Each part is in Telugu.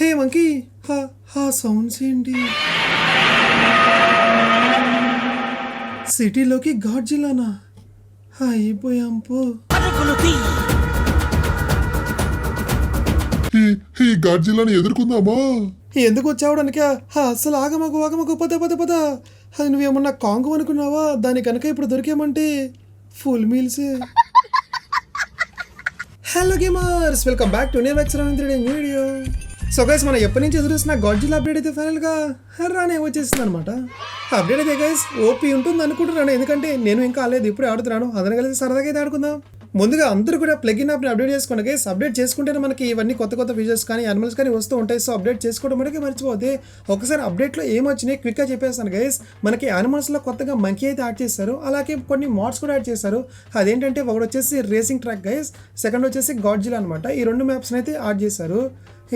హే మంకీ, ఆ సౌండ్స్ ఏంటి? సిటీలోకి గాడ్జిల్లానా? అయిపోయాం పో. ఈ గాడ్జిల్లాని ఎదుర్కొందామా? ఎందుకు వచ్చావడానికి? అసలు ఆగమకు పద. అది నువ్వేమన్నా కాంగు అనుకున్నావా? దాని కనుక ఇప్పుడు దొరికామంటే full meals. Hello gamers, welcome back to video. So guys, మనం ఎప్పటి నుంచి ఎదురుస్తున్న గాడ్జిల్లా అప్డేట్ అయితే ఫైనల్గా రానే వచ్చేసింది అనమాట. అప్డేట్ అయితే గైస్ ఓపీ ఉంటుంది అనుకుంటున్నాను, ఎందుకంటే నేను ఇంకా ఆలేదు, ఇప్పుడే ఆడుతున్నాను. అందరం కలిసి సరదాగా అయితే ఆడుకుందాం. ముందుగా అందరూ కూడా ప్లగిన్ యాప్ని అప్డేట్ చేసుకోండి గైస్. అప్డేట్ చేసుకుంటేనే మనకి ఇవన్నీ కొత్త ఫీచర్స్ కానీ యానిమల్స్ కానీ వస్తూ ఉంటాయి. సో అప్డేట్ చేసుకోవడం మనకి మర్చిపోతే ఒకసారి అప్డేట్లో ఏమొచ్చినాయి క్విక్గా చెప్పేస్తాను గైస్. మనకి యానిమల్స్లో కొత్తగా మంకీ అయితే యాడ్ చేస్తారు, అలాగే కొన్ని మోడ్స్ కూడా యాడ్ చేస్తారు. అదేంటంటే ఒకటి వచ్చేసి రేసింగ్ ట్రాక్ గైస్, సెకండ్ వచ్చేసి గాడ్జిల్లా అనమాట. ఈ రెండు మ్యాప్స్ని అయితే యాడ్ చేశారు.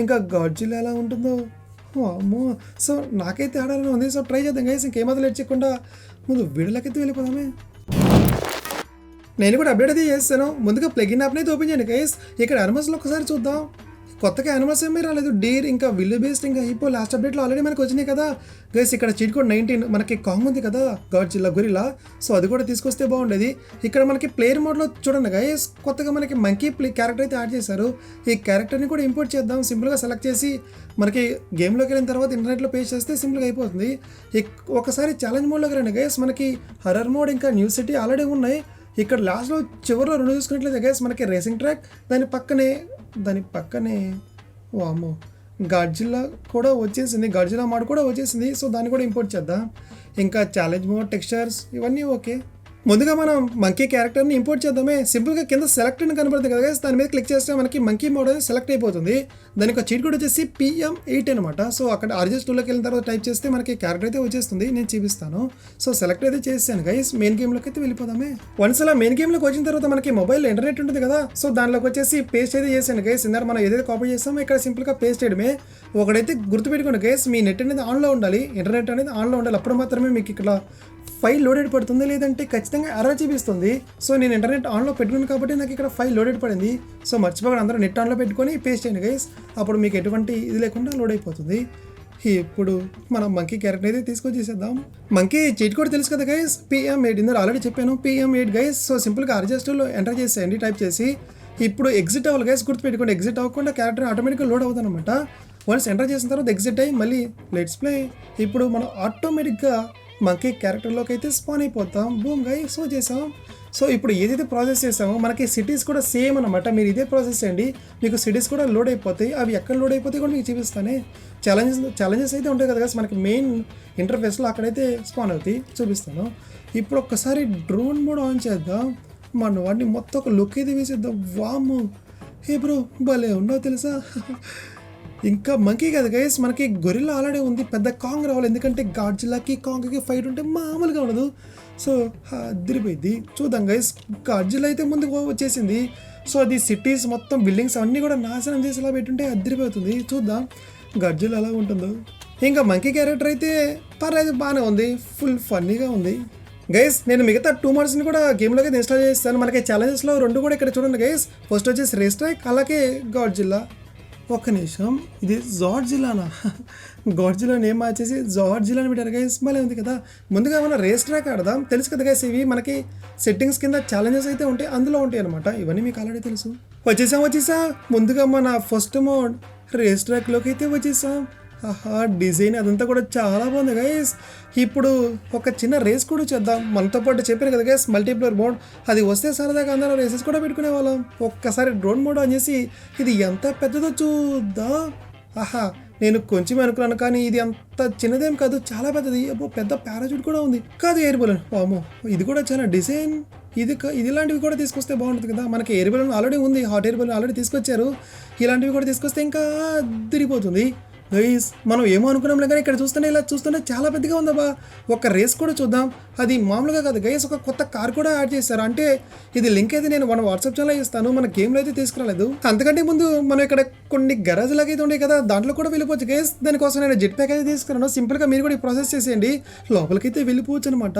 ఇంకా గాడ్జిల్లా ఎలా ఉంటుందో అమ్మో. సో నాకైతే ఆడాలని ఉంది, సో ట్రై చేద్దాం గైస్. ఇంకేమాత్రం లేట్ చేయకుండా ముందు వీడియోలకైతే వెళ్ళిపోదామే. నేను కూడా అప్డేట్ అయితే చేస్తాను. ముందుగా ప్లగిన్ యాప్ని అయితే ఓపెన్ చేయండి గైస్. ఇక్కడ యానిమల్స్లో ఒకసారి చూద్దాం. కొత్తగా యానిమల్స్ ఏమీ రాలేదు. డీర్ ఇంకా విల్ బేస్డ్ ఇంకా హిప్పో లాస్ట్ అప్డేట్లో ఆల్రెడీ మనకు వచ్చినాయి కదా గైస్. ఇక్కడ చీట్ కోడ్ 19 మనకి కాంగ్ ఉంది కదా, గాడ్జిల్లా గొరిల్లా. సో అది కూడా తీసుకొస్తే బాగుండేది. ఇక్కడ మనకి ప్లేయర్ మోడ్లో చూడండి గైస్, కొత్తగా మనకి మంకీ క్యారెక్టర్ అయితే యాడ్ చేశారు. ఈ క్యారెక్టర్ని కూడా ఇంపోర్ట్ చేద్దాం. సింపుల్గా సెలెక్ట్ చేసి మనకి గేమ్లోకి వెళ్ళిన తర్వాత ఇంటర్నెట్లో పేస్ట్ చేస్తే సింపుల్గా అయిపోతుంది. ఒకసారి ఛాలెంజ్ మోడ్లోకి రండి గైస్. మనకి హర్రర్ మోడ్ ఇంకా న్యూ సిటీ ఆల్రెడీ ఉన్నాయి. ఇక్కడ లాస్ట్లో చివరిలో రెండు చూసుకున్నట్లయితే గైస్ మనకి రేసింగ్ ట్రాక్, దాని పక్కనే వామో గాడ్జిల్లా కూడా వచ్చేసింది, గాడ్జిల్లా మోడ్ కూడా వచ్చేసింది. సో దాన్ని కూడా ఇంపోర్ట్ చేద్దాం. ఇంకా ఛాలెంజ్ మోడ్, టెక్స్చర్స్ ఇవన్నీ ఓకే. ముందుగా మనం మంకీ క్యారెక్టర్ని ఇంపోర్ట్ చేద్దామే. సింపుల్గా కింద సెలెక్ట్ అని కనబడుతుంది కదా గైస్, దాని మీద క్లిక్ చేస్తే మనకి మంకీ మోడ్ అనేది సెలెక్ట్ అయిపోతుంది. దానికి ఒక చీట్ కోడ్ వచ్చేసి PM8 అనమాట. సో అక్కడ RGS2లోకి వెళ్ళిన తర్వాత టైప్ చేస్తే మనకి క్యారెక్టర్ అయితే వచ్చేస్తుంది. నేను చూపిస్తాను. సో సెలెక్ట్ అయితే చేసాను గైస్. మెయిన్ గేమ్లోకి అయితే వెళ్ళిపోదామే. వన్స్ అలా మెయిన్ గేమ్లోకి వచ్చిన తర్వాత మనకి మొబైల్లో ఇంటర్నెట్ ఉంటుంది కదా, సో దానిలోకి వచ్చేసి పేస్ట్ అయితే చేశాను గైస్. ఇందాక మనం ఏదైతే కాపీ చేస్తామో ఇక్కడ సింపుల్గా పేస్ట్ చేయడమే. ఒకడైతే గుర్తుపెట్టుకోండి గైస్, మీ నెట్ అనేది ఆన్లో ఉండాలి, ఇంటర్నెట్ అనేది ఆన్లో ఉండాలి. అప్పుడు మాత్రమే మీకు ఇక్కడ ఫైల్ లోడెడ్ పడుతుంది, లేదంటే ఖచ్చితంగా ఎర్రర్ చూపిస్తుంది. సో నేను ఇంటర్నెట్ ఆన్లో పెట్టుకున్నాను కాబట్టి నాకు ఇక్కడ ఫైల్ లోడెడ్ పడింది. సో మర్చిపోకుండా అందరూ నెట్ ఆన్లో పెట్టుకొని పేస్ట్ చేయండి గైస్. అప్పుడు మీకు ఎటువంటి ఇది లేకుండా లోడ్ అయిపోతుంది. ఇప్పుడు మనం మంకీ క్యారెక్టర్ అయితే తీసుకొచ్చేసేద్దాం. మంకీ చీట్ కోడ్ తెలుసు కదా గైస్, PM8 ఇందులో ఆల్రెడీ చెప్పాను, PM8 గైస్. సో సింపుల్గా RGS2లో ఎంటర్ చేసేయండి, టైప్ చేసి. ఇప్పుడు ఎగ్జిట్ అవ్వాలి గైస్, గుర్తుపెట్టుకోండి. ఎగ్జిట్ అవ్వకుండా క్యారెక్టర్ ఆటోమేటిక్గా లోడ్ అవుతుంది అనమాట. వన్స్ ఎంటర్ చేసిన తర్వాత ఎగ్జిట్ అయ్యి మళ్ళీ లెట్స్ ప్లే. ఇప్పుడు మనం ఆటోమేటిక్గా మంకీ క్యారెక్టర్లోకి అయితే స్పాన్ అయిపోతాం. బూమ్ గై. సో చేసాం. సో ఇప్పుడు ఏదైతే ప్రాసెస్ చేసామో మనకి సిటీస్ కూడా సేమ్ అనమాట. మీరు ఇదే ప్రాసెస్ చేయండి, మీకు సిటీస్ కూడా లోడ్ అయిపోతాయి. అవి ఎక్కడ లోడ్ అయిపోతాయి కూడా మీకు చూపిస్తానే. ఛాలెంజెస్ అయితే ఉంటాయి కదా మనకి మెయిన్ ఇంటర్ఫేస్లో, అక్కడైతే స్పాన్ అవుతాయి, చూపిస్తాను. ఇప్పుడు ఒక్కసారి డ్రోన్ మోడ్ ఆన్ చేద్దాం. మన వాడిని మొత్తం ఒక లుక్ అయితే వేసేద్దాం. వాము హే బ్రో, భలే ఉన్నావు తెలుసా. ఇంకా మంకీ కదా గైస్, మనకి గొరిల్లా ఆల్రెడీ ఉంది. పెద్ద కాంగ్ రావాలి, ఎందుకంటే గాడ్జిల్లాకి కాంగ్కి ఫైట్ ఉంటే మామూలుగా ఉండదు. సో అదిరిపోయింది. చూద్దాం గైస్. గాడ్జిల్లా అయితే ముందుకు వచ్చేసింది. సో అది సిటీస్ మొత్తం బిల్డింగ్స్ అన్నీ కూడా నాశనం చేసేలా పెట్టుంటే అదిరిపోతుంది. చూద్దాం గాడ్జిల్లా ఎలా ఉంటుందో. ఇంకా మంకీ క్యారెక్టర్ అయితే పర్లేదు, బాగానే ఉంది, ఫుల్ ఫన్నీగా ఉంది గైస్. నేను మిగతా 2 మోడ్స్ని కూడా గేమ్లోకి ఇన్స్టాల్ చేస్తాను. మనకి ఛాలెంజెస్లో 2 కూడా ఇక్కడ చూడండి గైస్. ఫస్ట్ వచ్చేసి రేస్ ట్రాక్, అలాగే గాడ్జిల్లా. ఒక్క నిమిషం, ఇది జార్జిల్లానా? గాడ్జిల్లా నేమ్ వచ్చేసి జార్జిల్లా అని పెట్టారు గైస్, భలే ఉంది కదా. ముందుగా మనం రేస్ ట్రాక్ ఆడదాం. తెలుసు కదా గైస్, ఇవి మనకి సెట్టింగ్స్ కింద ఛాలెంజెస్ అయితే ఉంటాయి, అందులో ఉంటాయి అనమాట. ఇవన్నీ మీకు ఆల్రెడీ తెలుసు. వచ్చేసా. ముందుగా మన ఫస్ట్ మోడ్ రేస్ ట్రాక్లోకి అయితే వచ్చేసాం. డిజైన్ అదంతా కూడా చాలా బాగుంది గైస్. ఇప్పుడు ఒక చిన్న రేస్ కూడా చేద్దాం. మనతో పాటు చెప్పారు కదా గైస్, మల్టీప్లేయర్ మోడ్. అది వస్తే సరదాగా అందరూ రేసెస్ కూడా పెట్టుకునే వాళ్ళం. ఒక్కసారి డ్రోన్ మోడ్ ఆన్ చేసి ఇది ఎంత పెద్దదో చూద్దాం. నేను కొంచెం అనుకున్నాను, కానీ ఇది అంత చిన్నదేం కాదు, చాలా పెద్దది. పెద్ద పారాచూట్ కూడా ఉంది, కాదు ఎయిర్ బలూన్. వామో, ఇది కూడా చాలా డిజైన్. ఇది ఇలాంటివి కూడా తీసుకొస్తే బాగుంటుంది కదా. మనకి ఎయిర్ బలూన్ ఆల్రెడీ ఉంది, హాట్ ఎయిర్ బలూన్ ఆల్రెడీ తీసుకొచ్చారు. ఇలాంటివి కూడా తీసుకొస్తే ఇంకా తిరిగిపోతుంది. గైస్ మనం ఏమో అనుకున్నాంలే కానీ ఇక్కడ చూస్తుంటే ఇలా చూస్తుంటే చాలా పెద్దగా ఉందబ్బా. ఒక రేస్ కూడా చూద్దాం. అది మామూలుగా కాదు గైస్, ఒక కొత్త కార్ కూడా యాడ్ చేశారు. అంటే ఇది లింక్ అయితే నేను మన వాట్సాప్ ఛానల్ ఇస్తాను, మన గేమ్లో అయితే తీసుకురాలేదు. అంతకంటే ముందు మనం ఇక్కడ కొన్ని గరాజ్ లాగా అయితే ఉండే కదా, దాంట్లో కూడా వెళ్ళిపోవచ్చు గైస్. దానికోసం నేను జెట్ ప్యాక్ అయితే తీసుకున్నాను. సింపుల్గా మీరు కూడా ఈ ప్రాసెస్ చేసేయండి, లోపలికైతే వెళ్ళిపోవచ్చు అనమాట.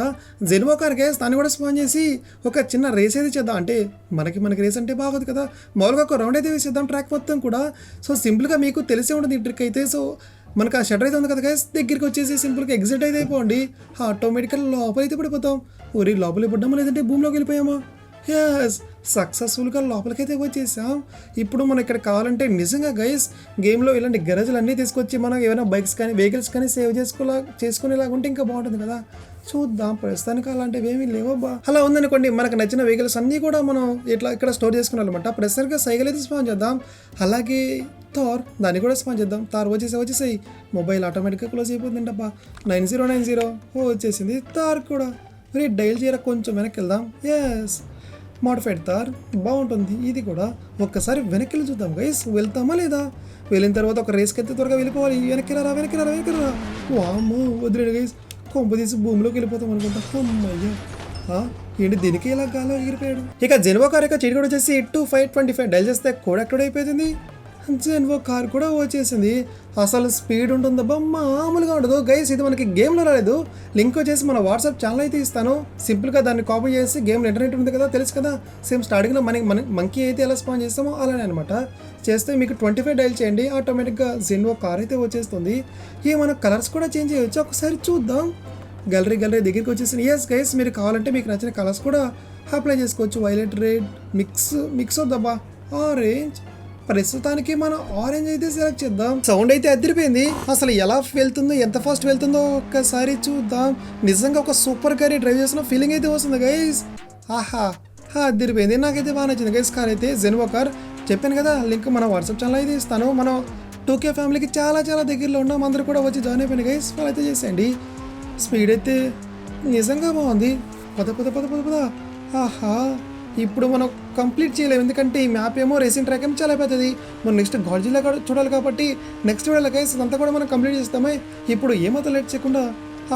జెన్వో కార్ గైస్, దాన్ని కూడా స్పాన్ చేసి ఒక చిన్న రేస్ అయితే చేద్దాం. అంటే మనకి రేస్ అంటే బాగోదు కదా, మామూలుగా ఒక రౌండ్ అయితే వేసేద్దాం ట్రాక్ మొత్తం కూడా. సో సింపుల్గా మీకు తెలిసే ఉంటుంది ఈ ట్రిక్ అయితే. సో మనకు ఆ షటర్ అయితే ఉంది కదా గైస్, దగ్గరికి వచ్చేసి సింపుల్గా ఎగ్జిట్ అయితే అయిపోండి. ఆటోమేటిక్గా లోపలైతే పడిపోతాం. ఊరి లోపలికి పడ్డామా లేదంటే భూమిలోకి వెళ్ళిపోయామా? ఎస్, సక్సెస్ఫుల్గా లోపలికైతే వచ్చేసాం. ఇప్పుడు మనం ఇక్కడ కావాలంటే నిజంగా గైస్ గేమ్లో ఇలాంటి గరజులు అన్నీ తీసుకొచ్చి మనం ఏమైనా బైక్స్ కానీ వెహికల్స్ కానీ సేవ్ చేసుకునేలాగా ఉంటే ఇంకా బాగుంటుంది కదా. చూద్దాం, ప్రస్తుతానికి అలాంటివి ఏమీ లేవబ్బా. అలా ఉందనుకోండి, మనకు నచ్చిన వెహికల్స్ అన్నీ కూడా మనం ఇట్లా ఇక్కడ స్టోర్ చేసుకున్నామన్నమాట. ప్రస్తుతానికి సైకిల్ అయితే స్పాన్ చేద్దాం. అలాగే థార్, దాన్ని కూడా స్పాన్ చేద్దాం. థార్ వచ్చేసాయి. మొబైల్ ఆటోమేటిక్గా క్లోజ్ అయిపోతుంది అబ్బా. 9090 వచ్చేసింది. థార్ కూడా డైల్ చేయరా, కొంచెం వెనక్కి వెళ్దాం. ఎస్, మోడిఫైడ్ థార్ బాగుంటుంది. ఇది కూడా ఒక్కసారి వెనక్కి వెళ్ళి చూద్దాం గైస్, వెళ్తామా లేదా. వెళ్ళిన తర్వాత ఒక రేస్కి అయితే త్వరగా వెళ్ళిపోవాలి. వెనక్కి రా. వామ్మో, వదిలేడు గైస్, కొంప తీసి భూమిలోకి వెళ్ళిపోతాం అనుకుంటా. అమ్మయ్యా, ఏంటి దీనికి ఇలా గాలో ఎగిరిపోయాడు. ఇక జెన్వో కార్ యొక్క చీట్ కూడా వచ్చేసి 2525 డైల్ చేస్తే కోడ్ యాక్టివేట్ అయిపోతుంది. జెన్వో కార్ కూడా వచ్చేసింది. అసలు స్పీడ్ ఉంటుందబ్బా, మామూలుగా ఉండదు గైస్. ఇది మనకి గేమ్లో రాలేదు. లింక్ వచ్చేసి మన వాట్సాప్ ఛానల్ అయితే ఇస్తాను. సింపుల్గా దాన్ని కాపీ చేసి గేమ్లో ఇంటర్నెట్ ఉంది కదా, తెలుసు కదా, సేమ్ స్టార్టింగ్లో మన మంకీ అయితే ఎలా స్పాన్ చేస్తామో అలానే అనమాట. చేస్తే మీకు 25 డైల్ చేయండి, ఆటోమేటిక్గా జెన్వో కార్ అయితే వచ్చేస్తుంది. ఇక మన కలర్స్ కూడా చేంజ్ చేయొచ్చు, ఒకసారి చూద్దాం. గ్యాలరీ దగ్గరికి వచ్చేసి ఎస్ గైస్, మీరు కావాలంటే మీకు నచ్చిన కలర్స్ కూడా అప్లై చేసుకోవచ్చు. వైలెట్, రెడ్, మిక్స్ వద్దబ్బా, ఆరెంజ్. ప్రస్తుతానికి మనం ఆరెంజ్ అయితే సెలెక్ట్ చేద్దాం. సౌండ్ అయితే అదిరిపోయింది. అసలు ఎలా వెళ్తుందో, ఎంత ఫాస్ట్ వెళ్తుందో ఒక్కసారి చూద్దాం. నిజంగా ఒక సూపర్ కార్ డ్రైవ్ చేసిన ఫీలింగ్ అయితే వస్తుంది గైస్. ఆహా, అదిరిపోయింది. నాకైతే బాగా నచ్చింది గైస్ కార్ అయితే. జెన్వో కార్ చెప్పాను కదా, లింక్ మన వాట్సాప్ ఛానల్ అయితే ఇస్తాను. మనం 2K ఫ్యామిలీకి చాలా దగ్గరలో ఉన్నాం. అందరూ కూడా వచ్చి జాయిన్ అయిపోయింది గైస్, వాళ్ళు అయితే చేసేయండి. స్పీడ్ అయితే నిజంగా బాగుంది. పద. ఆహా, ఇప్పుడు మనం కంప్లీట్ చేయలేము, ఎందుకంటే ఈ మ్యాప్ ఏమో రేసింగ్ ట్రాక్ ఏమో చాలా పెద్దది. మనం నెక్స్ట్ గాడ్జిల్లా కూడా చూడాలి కాబట్టి నెక్స్ట్ వీడియోలో గైస్ అంతా కూడా మనం కంప్లీట్ చేస్తామే. ఇప్పుడు ఏమాత్రం లేట్ చేయకుండా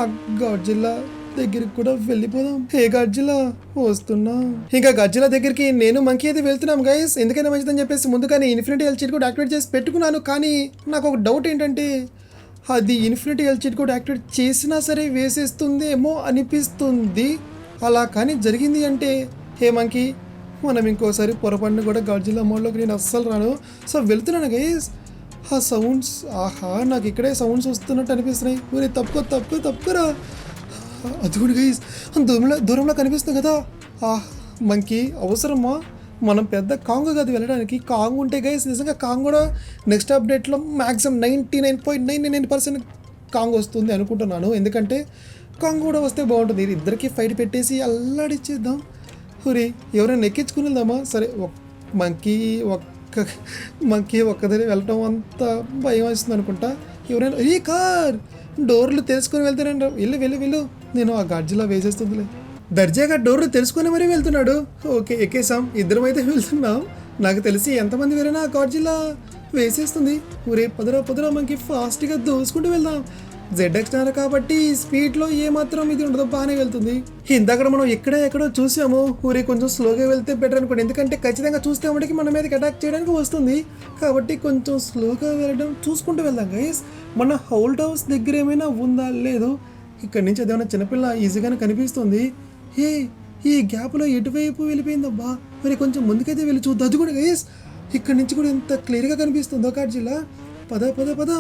ఆ గాడ్జిల్లా దగ్గరికి కూడా వెళ్ళిపోదాం. హే గాడ్జిల్లా, వస్తున్నా. ఇంకా గాడ్జిల్లా దగ్గరికి నేను మంకీ అయితే వెళ్తున్నాం గైస్. ఎందుకైనా మంచిదని చెప్పేసి ముందుగానే ఇన్ఫినిటీ ఎల్ చీట్ కూడా యాక్టివేట్ చేసి పెట్టుకున్నాను. కానీ నాకు ఒక డౌట్ ఏంటంటే, అది ఇన్ఫినిటీ ఎల్ చీట్ కూడా యాక్టివేట్ చేసినా సరే వేసేస్తుందేమో అనిపిస్తుంది. అలా కానీ జరిగింది అంటే, హే మంకీ, మనం ఇంకోసారి పొరపాటును కూడా గాడ్జిల్లా మోడ్లోకి నేను అస్సలు రాను. సో వెళ్తున్నాను గైస్. ఆ సౌండ్స్, ఆహా, నాకు ఇక్కడే సౌండ్స్ వస్తున్నట్టు అనిపిస్తున్నాయి. మరి తప్పుకురా. అది కూడా గైస్ దూరంలో కనిపిస్తుంది కదా. మంకీ అవసరమా? మనం పెద్ద కాంగ్ కాదు వెళ్ళడానికి. కాంగ్ ఉంటే గైస్ నిజంగా కాంగ్ కూడా నెక్స్ట్ అప్డేట్లో మ్యాక్సిమం 99.99% కాంగ్ వస్తుంది అనుకుంటున్నాను. ఎందుకంటే కాంగ్ కూడా వస్తే బాగుంటుంది. ఇద్దరికి ఫైట్ పెట్టేసి అల్లాడిచ్చేద్దాం. హురి, ఎవరైనా ఎక్కించుకుని వెళ్దామా? సరే, మంకీ ఒక్కదాన్ని వెళ్ళటం అంత భయం వేస్తుంది అనుకుంటా. ఎవరైనా ఈ కార్ డోర్లు తెలుసుకొని వెళ్తానంట. వెళ్ళు, నేను ఆ గాడ్జిల్లా వేసేస్తుందిలే. దర్జాగా డోర్లు తెలుసుకొని మరీ వెళ్తున్నాడు. ఓకే, ఎక్కేసాం. ఇద్దరం అయితే వెళ్తున్నాం. నాకు తెలిసి ఎంతమంది వెళ్ళినా ఆ గాడ్జిల్లా వేసేస్తుంది. ఊరే పదరా మంకీ, ఫాస్ట్గా దోసుకుంటూ వెళ్దాం. ZX కాబట్టి స్పీడ్లో ఏమాత్రం ఇది ఉండదు, బాగానే వెళ్తుంది. ఇందాక మనం ఎక్కడో చూసాము. ఊరి కొంచెం స్లోగా వెళ్తే బెటర్ అనుకోండి, ఎందుకంటే ఖచ్చితంగా చూస్తే మనకి మన మీదకి అటాక్ చేయడానికి వస్తుంది. కాబట్టి కొంచెం స్లోగా వెళ్ళడం చూసుకుంటూ వెళ్దాం గైస్. మన హౌల్ట్ హౌస్ దగ్గర ఏమైనా ఉందా లేదు. ఇక్కడి నుంచి అదేమన్నా చిన్నపిల్ల ఈజీగానే కనిపిస్తుంది. ఈ గ్యాప్లో ఎటువైపు వెళ్ళిపోయిందబ్బా. మరి కొంచెం ముందుకైతే వెళ్ళి చూద్దాం. అది కూడా గైస్, ఇక్కడి నుంచి కూడా ఎంత క్లియర్గా కనిపిస్తుందో గాడ్జిల్లా. పద.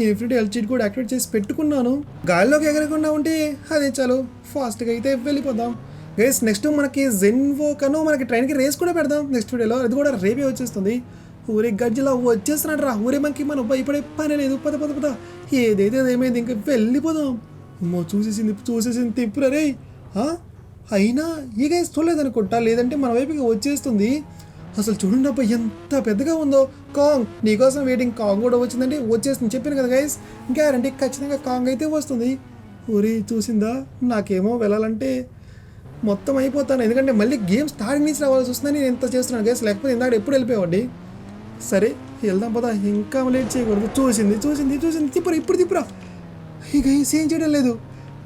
ఇన్ఫినిటీ ఎల్ చీట్ కూడా యాక్టివేట్ చేసి పెట్టుకున్నాను. గాలిలోకి ఎగరకుండా ఉంటే అదే చాలు, ఫాస్ట్గా అయితే వెళ్ళిపోదాం గైస్. నెక్స్ట్ మనకి జెన్వో కను మనకి ట్రైన్కి రేస్ కూడా పెడదాం నెక్స్ట్ వీడియోలో. అది కూడా రేపే వచ్చేస్తుంది. ఊరి గాడ్జిల్లా వచ్చేస్తున్నాడు రా. ఊరే మనకి మనం భయపడే పని లేదు. పద. ఏదైతే ఏమైంది, ఇంకా వెళ్ళిపోదాం. అమ్మో, చూసేసింది తిప్పురా రే. అయినా ఈ గైస్ చూడలేదనుకుంటా, లేదంటే మన వైపుకి వచ్చేస్తుంది. అసలు చూడండి అబ్బా, ఎంత పెద్దగా ఉందో. కాంగ్ నీకోసం వెయిటింగ్. కాంగ్ కూడా వచ్చిందంటే వచ్చేస్తుంది. చెప్పాను కదా గైస్, గ్యారంటీ ఖచ్చితంగా కాంగ్ అయితే వస్తుంది. ఊరి చూసిందా, నాకేమో వెళ్ళాలంటే మొత్తం అయిపోతాను, ఎందుకంటే మళ్ళీ గేమ్ స్టార్టింగ్ నుంచి రావాల్సి వస్తుందని నేను ఎంత చేస్తున్నాను గైస్. లేకపోతే ఇందాక ఎప్పుడు వెళ్ళిపోయావండి. సరే, వెళ్దాం పదా, ఇంకా లేట్ చేయకూడదు. చూసింది చూసింది చూసింది, తిప్పురా ఇప్పుడు తిప్పురా. ఇక ఏం చేయడం లేదు,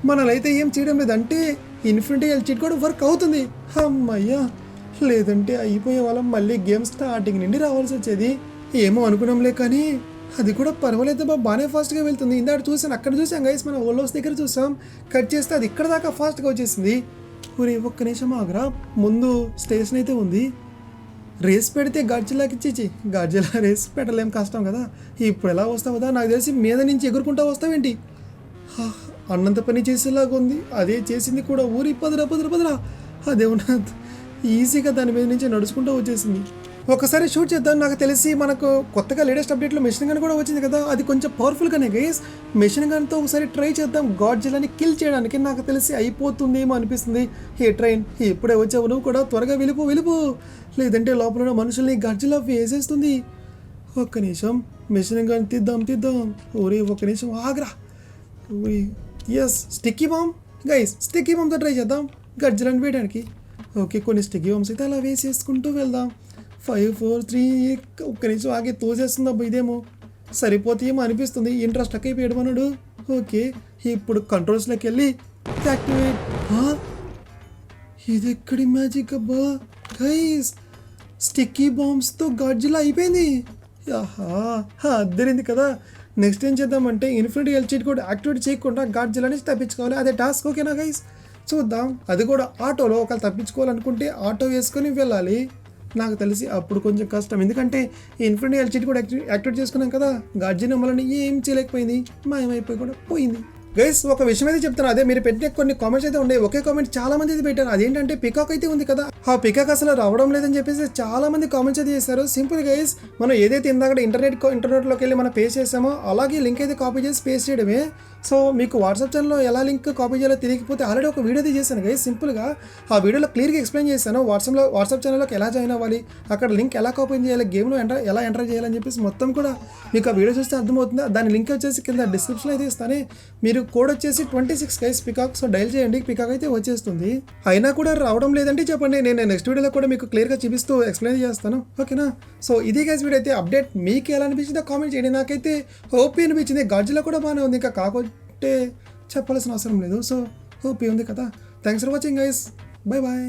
మనలైతే ఏం చేయడం లేదు. అంటే ఇన్ఫినిటీ ఎల్చిట్ కూడా వర్క్ అవుతుంది. అమ్మయ్యా, లేదంటే అయిపోయే వాళ్ళం, మళ్ళీ గేమ్ స్టార్టింగ్ నుండి రావాల్సి వచ్చేది. ఏమో అనుకున్నాంలే, కానీ అది కూడా పర్వాలేదు బా, బాగానే ఫాస్ట్గా వెళ్తుంది. ఇందాక చూసాను, అక్కడ చూసాం గైస్, మన ఓలోస్ దగ్గర చూసాం. కట్ చేస్తే అది ఇక్కడ దాకా ఫాస్ట్గా వచ్చేసింది. ఊరి ఒక్క నిమిషం ఆగరా, ముందు స్టేషన్ అయితే ఉంది. రేస్ పెడితే గాడ్జిలాకి ఇచ్చేచి, గాడ్జిలా రేస్ పెట్టలేం, కష్టం కదా. ఇప్పుడు ఎలా వస్తావు కదా, నాకు తెలిసి మీద నుంచి ఎగురుకుంటా వస్తావేంటి. అన్నంత పని చేసేలాగా ఉంది, అదే చేసింది కూడా. ఊరి పదరా అదే ఉన్నది, ఈజీగా దాని మీద నుంచి నడుచుకుంటూ వచ్చేసింది. ఒకసారి షూట్ చేద్దాం. నాకు తెలిసి మనకు కొత్తగా లేటెస్ట్ అప్డేట్లో మెషిన్ గన్ కూడా వచ్చింది కదా, అది కొంచెం పవర్ఫుల్గానే గైస్. మెషిన్ గన్తో ఒకసారి ట్రై చేద్దాం గాడ్జిలాని కిల్ చేయడానికి. నాకు తెలిసి అయిపోతుందేమో అనిపిస్తుంది. ఏ ట్రైన్ ఇప్పుడే వచ్చావు, నువ్వు కూడా త్వరగా వెళ్ళిపో, లేదంటే లోపల ఉన్న మనుషుల్ని గాడ్జిలా వేసేస్తుంది. ఒక్క నిమిషం, మెషిన్ గన్ తీద్దాం. ఊరి ఒక్క నిమిషం ఆగ్రా. ఊరి ఎస్, స్టిక్కీ బాంబ్ గైస్, స్టిక్కీ బాంబ్తో ట్రై చేద్దాం గాడ్జిలాని వేయడానికి. ఓకే, కొన్ని స్టిక్కీ బాంబ్స్ అయితే అలా వేసేసుకుంటూ వెళ్దాం. 5 4 3, ఒక్క నిమిషం ఆగి తోసేస్తుందా ఇదేమో, సరిపోతేమో అనిపిస్తుంది. ఇంట్రెస్ట్ అయిపోయాడు మనడు. ఓకే, ఇప్పుడు కంట్రోల్స్లోకి వెళ్ళి యాక్టివేట్. ఇది ఎక్కడి మ్యాజిక్ అబ్బా గైస్, స్టిక్కీ బాంబ్స్తో గాడ్జిలా అయిపోయింది. అద్దరింది కదా. నెక్స్ట్ ఏం చేద్దామంటే ఇన్ఫినిటీ ఎల్చిట్ కూడా యాక్టివేట్ చేయకుండా గాడ్జిలా నుంచి తప్పించుకోవాలి, అదే టాస్క్. ఓకేనా గైస్, చూద్దాం. అది కూడా ఆటోలో ఒకవేళ తప్పించుకోవాలనుకుంటే ఆటో వేసుకొని వెళ్ళాలి. నాకు తెలిసి అప్పుడు కొంచెం కష్టం, ఎందుకంటే ఇన్ఫినిటీ ఎల్చిట్ కూడా యాక్టివేట్ చేసుకున్నాం కదా. గాడ్జిలా మనల్ని ఏం చేయలేకపోయింది, మాయమైపోయి కూడా పోయింది. గైస్, ఒక విషయం అయితే చెప్తాను, అదే మీరు పెట్టిన కొన్ని కామెంట్స్ అయితే ఉన్నాయి. ఒకే కామెంట్ చాలా మంది అయితే పెట్టారు, అదేంటంటే పికాక్ అయితే ఉంది కదా, ఆ పికాక్ అసలు రావడం లేదని చెప్పేసి చాలా మంది కామెంట్స్ అయితే చేశారు. సింపుల్ గైస్, మనం ఏదైతే ఇందాక ఇంటర్నెట్లోకి వెళ్ళి మనం పేస్ట్ చేసామో అలాగే లింక్ అయితే కాపీ చేసి పేస్ట్ చేయడమే. సో మీకు వాట్సాప్ ఛానల్లో ఎలా లింక్ కాపీ చేయాలో తెలియకపోతే ఆల్రెడీ ఒక వీడియో అయితే చేశాను గైస్. సింపుల్గా ఆ వీడియోలో క్లియర్గా ఎక్స్ప్లెయిన్ చేశాను. వాట్సాప్ ఛానల్లోకి ఎలా జాయిన్ అవ్వాలి, అక్కడ లింక్ ఎలా కాపీ చేయాలి, గేమ్లో ఎలా ఎంటర్ చేయాలని చెప్పేసి మొత్తం కూడా మీకు ఆ వీడియో చూస్తే అర్థమవుతుంది. దాని లింక్ వచ్చేసి కింద డిస్క్రిప్షన్లో అయితే ఇస్తానే. మీరు కోడ్ వచ్చేసి 26 గైస్ పికాక్. సో డైల్ చేయండి, పికాక్ అయితే వచ్చేస్తుంది. అయినా కూడా రావడం లేదంటే చెప్పండి, నేను నెక్స్ట్ వీడియోలో కూడా మీకు క్లియర్గా చూపిస్తూ ఎక్స్ప్లెయిన్ చేస్తాను. ఓకేనా. సో ఇది గైస్ వీడియో అయితే అప్డేట్. మీకు ఎలా అనిపించిందో కామెంట్ చేయండి. నాకైతే ఓపీ అనిపించింది, గాడ్జిలా కూడా బాగానే ఉంది, ఇంకా కాకపోతే చెప్పాల్సిన అవసరం లేదు. సో ఓపీ ఉంది కదా. Thanks for watching guys, bye bye.